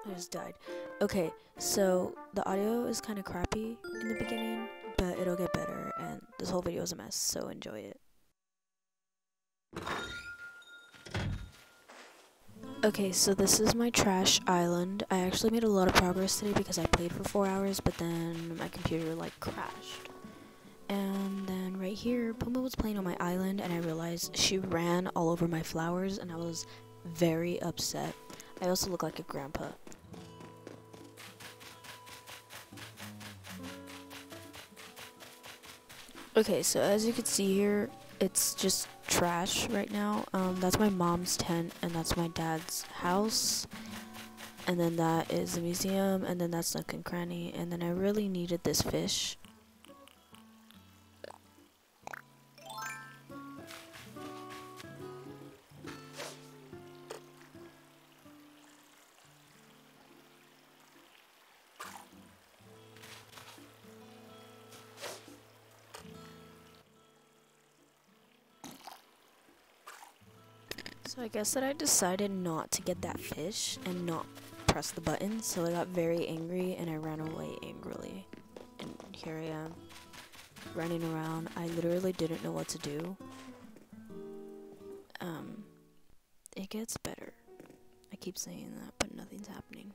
I just died. Okay, so the audio is kind of crappy in the beginning, but it'll get better, and this whole video is a mess, so enjoy it. Okay, so this is my trash island. I actually made a lot of progress today because I played for 4 hours, but then my computer like crashed. And then right here, Puma was playing on my island, and I realized she ran all over my flowers, and I was very upset. I also look like a grandpa. Okay, so as you can see here, it's just trash right now. That's my mom's tent, and that's my dad's house. And then that is the museum, and then that's Nook and Cranny, and then I really needed this fish. So I guess that I decided not to get that fish and not press the button, so I got very angry and I ran away angrily. And here I am, running around. I literally didn't know what to do. It gets better. I keep saying that, but nothing's happening.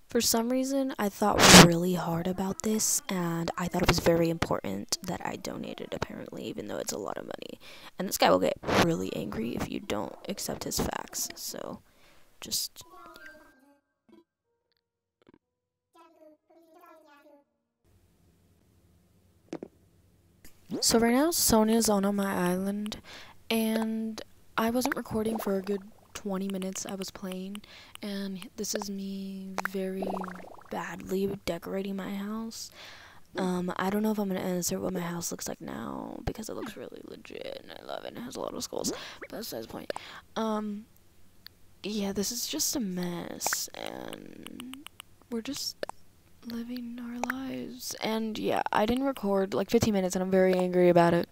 For some reason, I thought really hard about this, and I thought it was very important that I donated, apparently, even though it's a lot of money. And this guy will get really angry if you don't accept his facts, so just... So right now, Sonia's on my island, and I wasn't recording for a good 20 minutes. I was playing, and this is me very badly decorating my house. I don't know if I'm gonna insert what my house looks like now because it looks really legit and I love it and it has a lot of skulls, but that's the point. Yeah, this is just a mess and we're just living our lives. And yeah, I didn't record like 15 minutes and I'm very angry about it.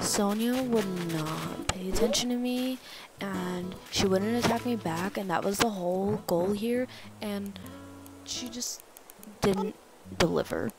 Sonia would not pay attention to me, and she wouldn't attack me back, and that was the whole goal here, and she just didn't deliver.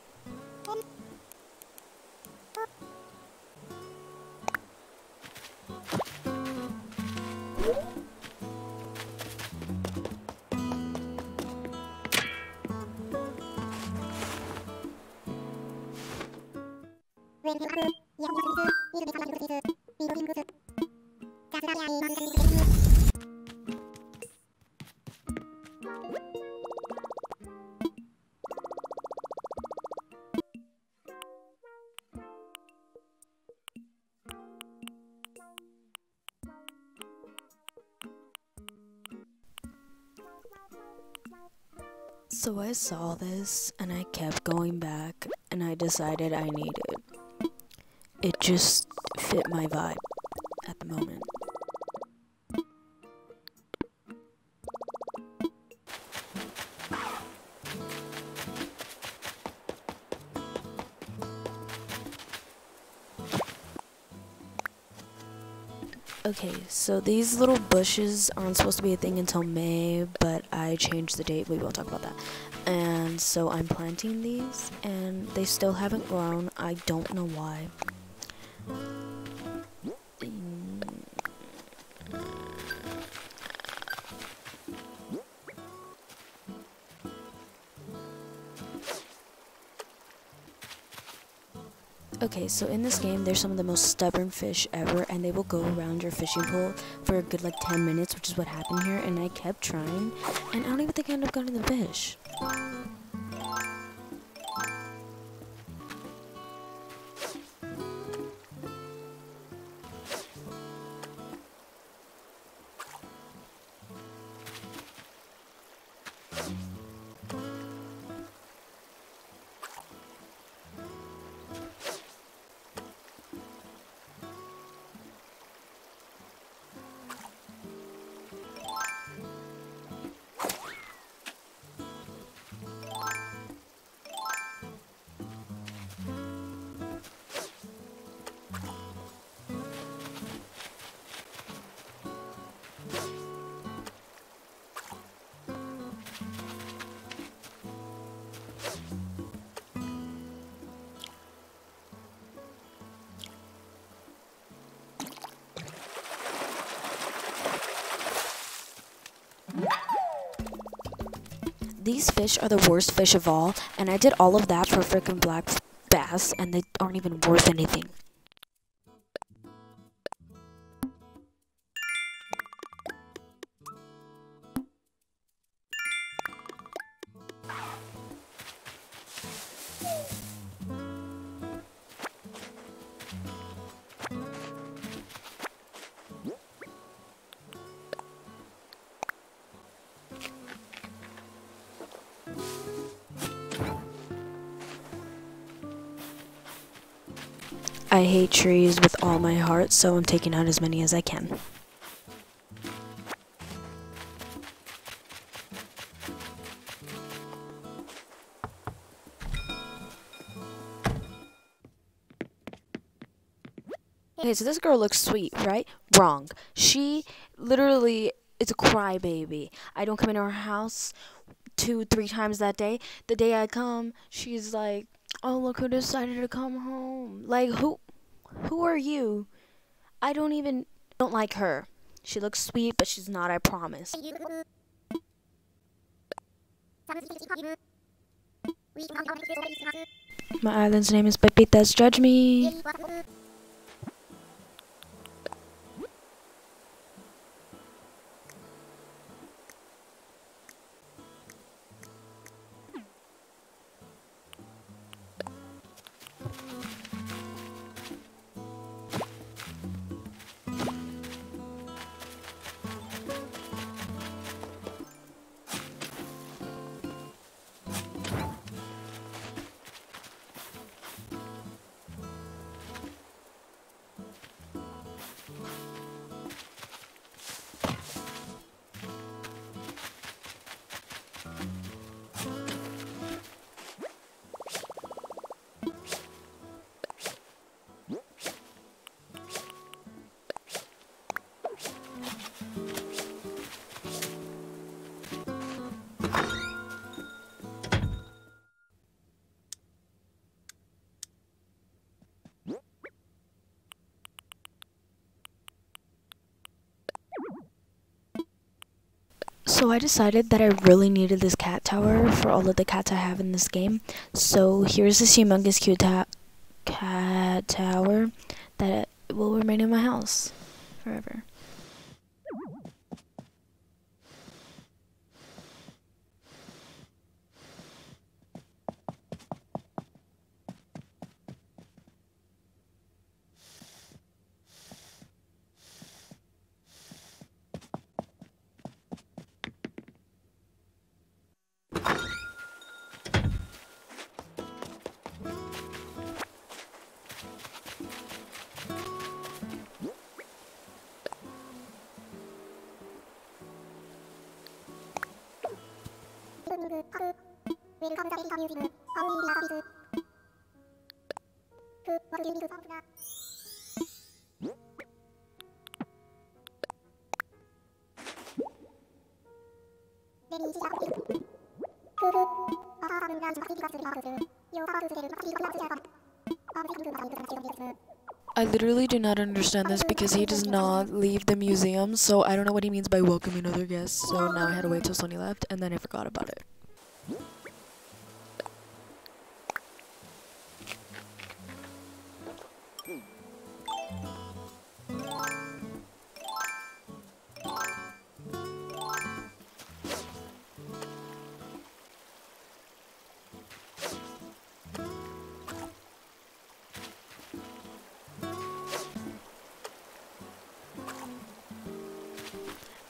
So I saw this and I kept going back and I decided I needed it. It just fit my vibe at the moment. Okay, so these little bushes aren't supposed to be a thing until May, but I changed the date. We will talk about that. And so I'm planting these, and they still haven't grown. I don't know why. Okay, so in this game, there's some of the most stubborn fish ever, and they will go around your fishing pole for a good, like, 10 minutes, which is what happened here, and I kept trying, and I don't even think I ended up getting the fish. These fish are the worst fish of all, and I did all of that for frickin' black bass, and they aren't even worth anything. I hate trees with all my heart, so I'm taking out as many as I can. Okay, so this girl looks sweet, right? Wrong. She literally is a crybaby. I don't come into her house 2-3 times that day. The day I come, she's like, "Oh, look who decided to come home." Like, who are you? I don't like her. She looks sweet, but she's not, I promise. My island's name is Pepitas. Judge me. So I decided that I really needed this cat tower for all of the cats I have in this game. So here's this humongous cute cat tower that will remain in my house forever. I literally do not understand this because he does not leave the museum, so I don't know what he means by welcoming other guests, so now I had to wait till Sonny left, and then I forgot about it.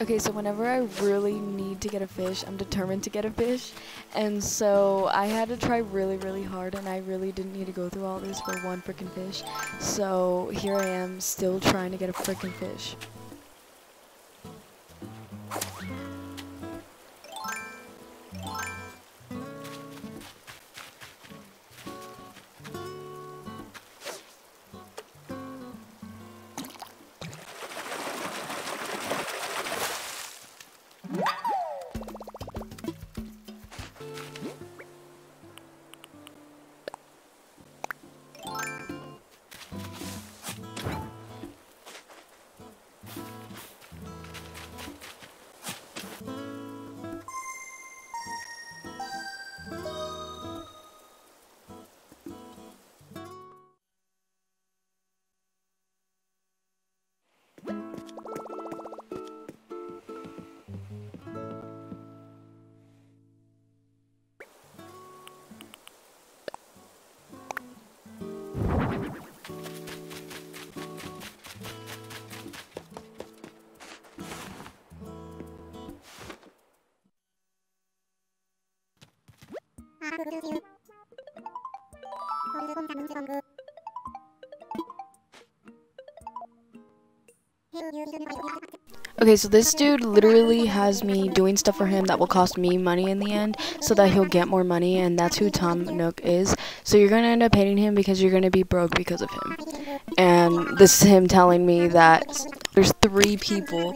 Okay, so whenever I really need to get a fish, I'm determined to get a fish, and so I had to try really, really hard, and I really didn't need to go through all this for one freaking fish, so here I am, still trying to get a freaking fish. Okay, so this dude literally has me doing stuff for him that will cost me money in the end, so that he'll get more money, and that's who Tom Nook is. So you're gonna end up hating him because you're gonna be broke because of him. And this is him telling me that there's 3 people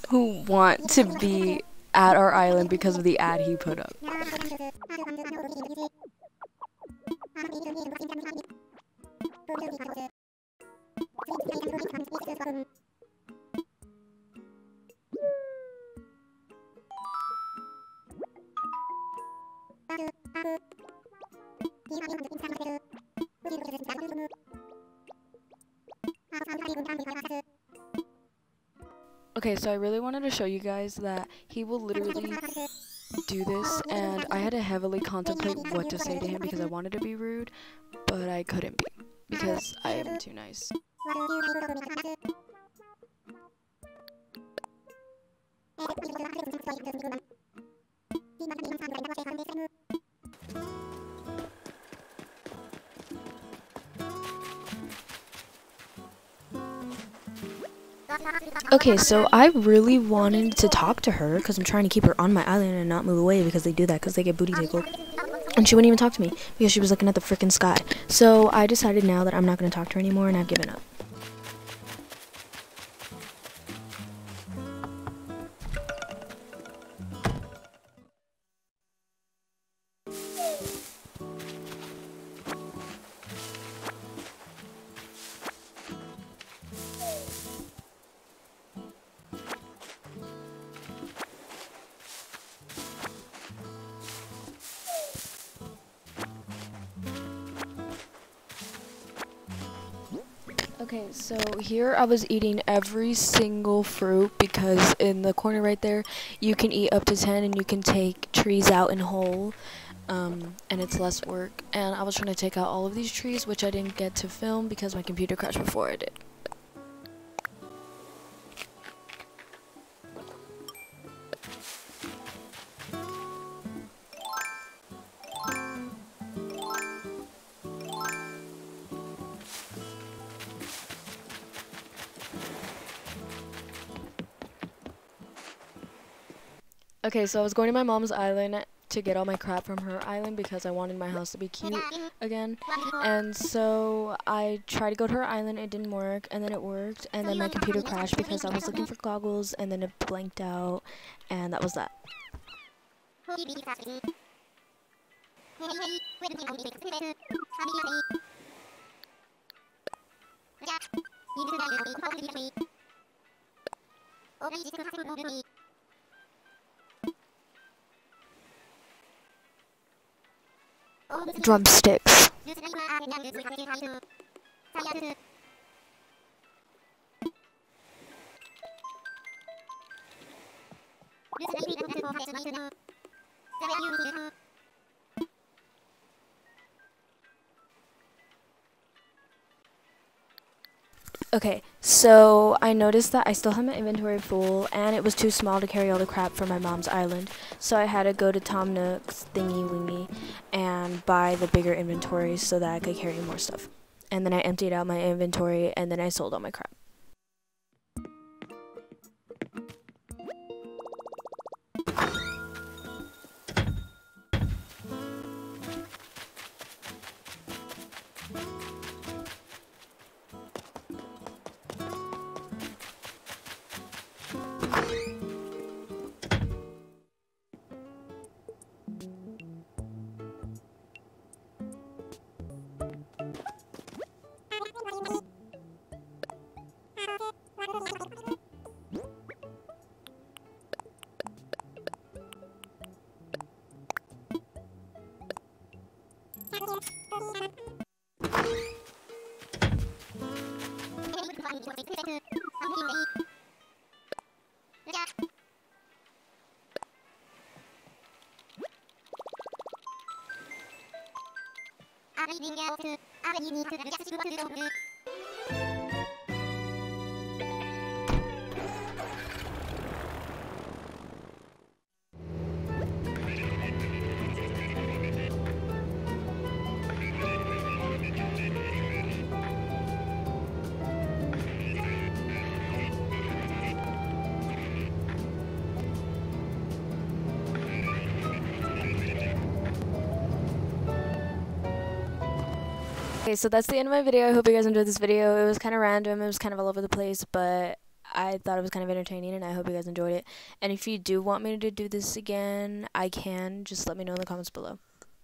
who want to be at our island because of the ad he put up. Okay, so I really wanted to show you guys that he will literally do this, and I had to heavily contemplate what to say to him because I wanted to be rude, but I couldn't be because I am too nice. Okay, so I really wanted to talk to her because I'm trying to keep her on my island and not move away because they do that because they get booty tickled. And she wouldn't even talk to me because she was looking at the freaking sky. So I decided now that I'm not going to talk to her anymore, and I've given up. Okay, so here I was eating every single fruit because in the corner right there, you can eat up to 10 and you can take trees out in whole, and it's less work. And I was trying to take out all of these trees, which I didn't get to film because my computer crashed before I did. Okay, so I was going to my mom's island to get all my crap from her island because I wanted my house to be cute again. And so I tried to go to her island, it didn't work, and then it worked, and then my computer crashed because I was looking for goggles, and then it blanked out, and that was that. Drumsticks. Okay, so I noticed that I still had my inventory full, and it was too small to carry all the crap for my mom's island. So I had to go to Tom Nook's thingy wingy and buy the bigger inventory so that I could carry more stuff. And then I emptied out my inventory, and then I sold all my crap. Okay, so that's the end of my video. I hope you guys enjoyed this video. It was kind of random. It was kind of all over the place, but I thought it was kind of entertaining, and I hope you guys enjoyed it. And if you do want me to do this again, I can. Just let me know in the comments below.